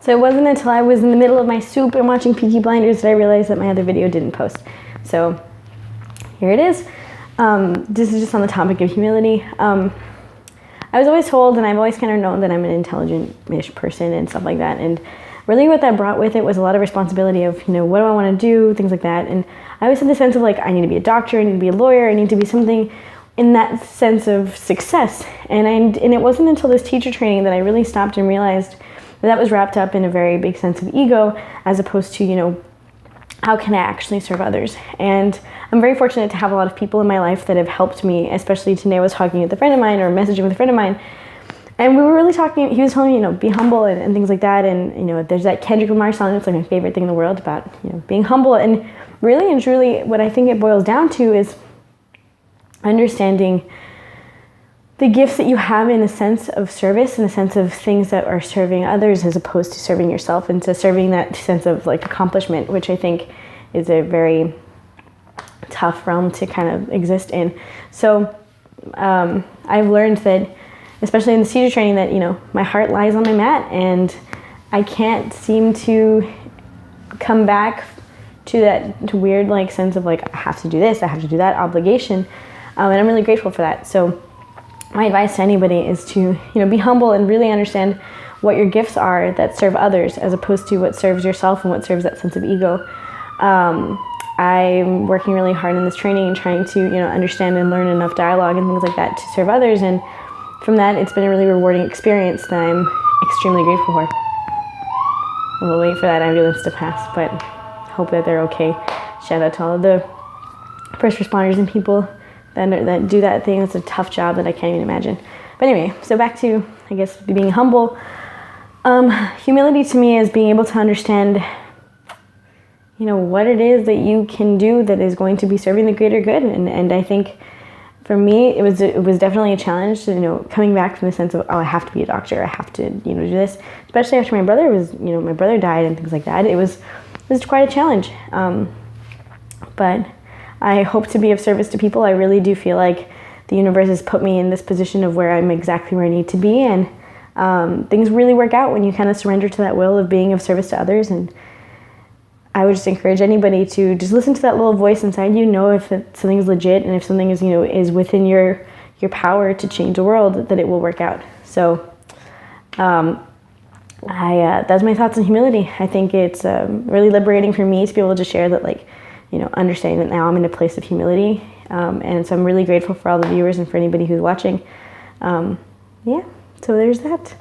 So it wasn't until I was in the middle of my soup and watching Peaky Blinders that I realized that my other video didn't post. So here it is. This is just on the topic of humility. I was always told, and I've always kind of known that I'm an intelligent-ish person and stuff like that. And really what that brought with it was a lot of responsibility of, what do I want to do, things like that. And I always had the sense of like, I need to be a doctor, I need to be a lawyer, I need to be something in that sense of success. And it wasn't until this teacher training that I really stopped and realized that was wrapped up in a very big sense of ego, as opposed to, how can I actually serve others? And I'm very fortunate to have a lot of people in my life that have helped me, especially today I was talking with a friend of mine or messaging with a friend of mine. And we were really talking, he was telling me, be humble and things like that. And, there's that Kendrick Lamar song, it's like my favorite thing in the world about, being humble. And really and truly, what I think it boils down to is understanding the gifts that you have in a sense of service, in a sense of things that are serving others as opposed to serving yourself, and to serving that sense of like accomplishment, which I think is a very tough realm to kind of exist in. So I've learned that, especially in the teacher training, that, my heart lies on my mat and I can't seem to come back to that weird like sense of like, I have to do this, I have to do that obligation. And I'm really grateful for that. So my advice to anybody is to, be humble and really understand what your gifts are that serve others, as opposed to what serves yourself and what serves that sense of ego. I'm working really hard in this training and trying to, understand and learn enough dialogue and things like that to serve others. And from that, it's been a really rewarding experience that I'm extremely grateful for. We'll wait for that ambulance to pass, but hope that they're okay. Shout out to all of the first responders and people that do that thing. It's a tough job that I can't even imagine. But anyway, so back to, I guess, being humble. Humility to me is being able to understand, what it is that you can do that is going to be serving the greater good. And I think for me, it was definitely a challenge to, coming back from the sense of, I have to be a doctor, I have to, do this, especially after my brother died and things like that. It was quite a challenge. But I hope to be of service to people. I really do feel like the universe has put me in this position of where I'm exactly where I need to be. And things really work out when you kind of surrender to that will of being of service to others. And I would just encourage anybody to just listen to that little voice inside you, know if something's legit and if something is, is within your power to change the world, that it will work out. So that's my thoughts on humility. I think it's really liberating for me to be able to share that, like, understanding that now I'm in a place of humility. And so I'm really grateful for all the viewers and for anybody who's watching. So there's that.